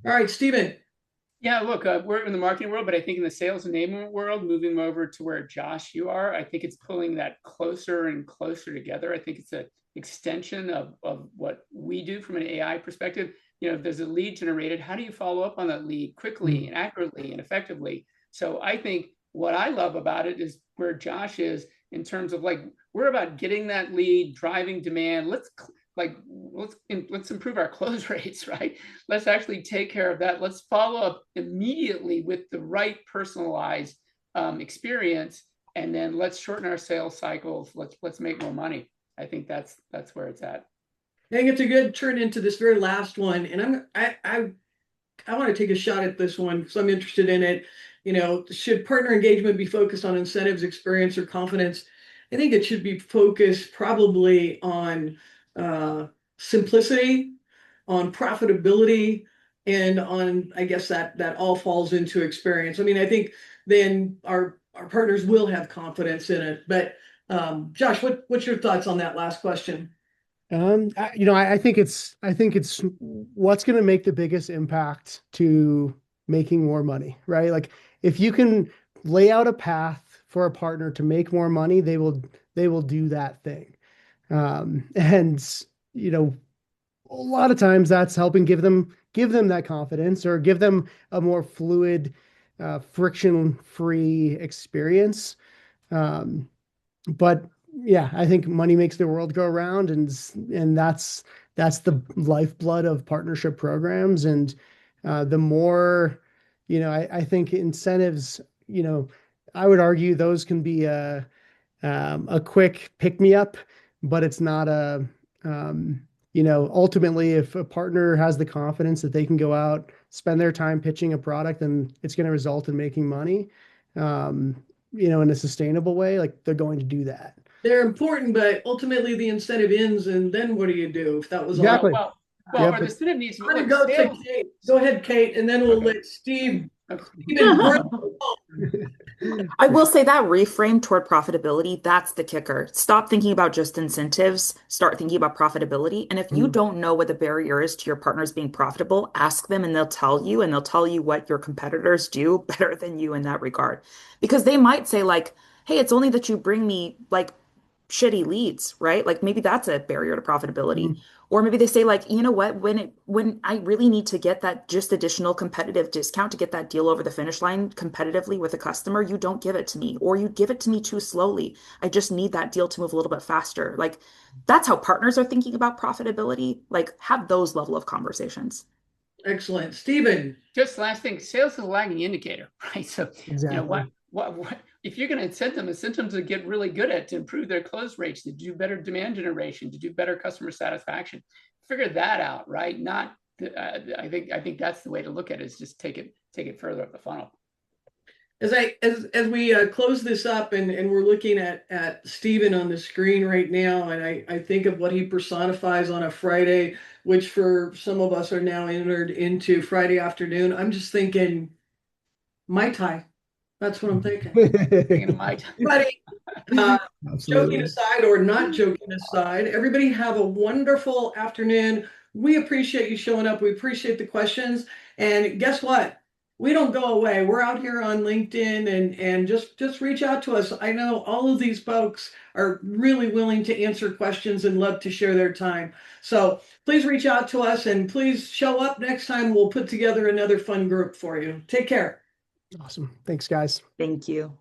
[SPEAKER 1] All right, Stephen.
[SPEAKER 4] Yeah, look, we're in the marketing world, but I think in the sales enablement world, moving over to where Josh, you are, I think it's pulling that closer and closer together. I think it's an extension of what we do from an AI perspective. If there's a lead generated, how do you follow up on that lead quickly
[SPEAKER 2] mm,
[SPEAKER 4] and accurately and effectively? So I think what I love about it is where Josh is in terms of like, we're about getting that lead, driving demand. Let's improve our close rates, right? Let's actually take care of that. Let's follow up immediately with the right personalized experience, and then let's shorten our sales cycles. Let's make more money. I think that's where it's at.
[SPEAKER 1] I think it's a good turn into this very last one, and I want to take a shot at this one because I'm interested in it. Should partner engagement be focused on incentives, experience, or confidence? I think it should be focused probably on uh, simplicity, on profitability, and on, I guess that all falls into experience. I mean, I think then our partners will have confidence in it, but Josh, what's your thoughts on that last question?
[SPEAKER 2] I think it's what's going to make the biggest impact to making more money, right? Like if you can lay out a path for a partner to make more money, they will do that thing. And you know, a lot of times that's helping give them that confidence or give them a more fluid, friction-free experience. Um, but yeah, I think money makes the world go around, and that's the lifeblood of partnership programs. And the more, I think incentives, I would argue those can be a quick pick me up, but it's not um, ultimately, if a partner has the confidence that they can go out, spend their time pitching a product, and it's going to result in making money, in a sustainable way, like they're going to do that.
[SPEAKER 1] They're important, but ultimately the incentive ends, and then what do you do if that was all?
[SPEAKER 2] Exactly.
[SPEAKER 4] Well,
[SPEAKER 2] Yep.
[SPEAKER 4] or the incentive needs to
[SPEAKER 1] I'm gonna
[SPEAKER 4] look
[SPEAKER 1] go to
[SPEAKER 4] sales.
[SPEAKER 1] Kate. Go ahead, Kate, and then we'll
[SPEAKER 4] Okay.
[SPEAKER 1] let Steve
[SPEAKER 4] Okay.
[SPEAKER 1] even bring.
[SPEAKER 3] I will say that reframe toward profitability, that's the kicker. Stop thinking about just incentives, start thinking about profitability. And if you don't know what the barrier is to your partners being profitable, ask them and they'll tell you what your competitors do better than you in that regard. Because they might say like, hey, it's only that you bring me like shitty leads, right? Like maybe that's a barrier to profitability. Or maybe they say like, you know what, when I really need to get that just additional competitive discount to get that deal over the finish line competitively with a customer, you don't give it to me, or you give it to me too slowly. I just need that deal to move a little bit faster. Like that's how partners are thinking about profitability. Like have those level of conversations.
[SPEAKER 1] Excellent, Stephen.
[SPEAKER 4] Just last thing, sales is a lagging indicator, right? So,
[SPEAKER 2] Exactly.
[SPEAKER 4] what if you're going to incent them to get really good at to improve their close rates, to do better demand generation, to do better customer satisfaction, figure that out, right? Not, I think that's the way to look at it, is just take it further up the funnel.
[SPEAKER 1] As we close this up, and we're looking at Stephen on the screen right now, and I think of what he personifies on a Friday, which for some of us are now entered into Friday afternoon. I'm just thinking Mai Tai. That's what I'm thinking.
[SPEAKER 4] Thinking of my time.
[SPEAKER 1] Buddy, joking
[SPEAKER 2] Absolutely.
[SPEAKER 1] aside or not joking aside, everybody have a wonderful afternoon. We appreciate you showing up. We appreciate the questions. And guess what? We don't go away. We're out here on LinkedIn, and just reach out to us. I know all of these folks are really willing to answer questions and love to share their time. So please reach out to us, and please show up next time. We'll put together another fun group for you. Take care.
[SPEAKER 2] Awesome. Thanks, guys.
[SPEAKER 3] Thank you.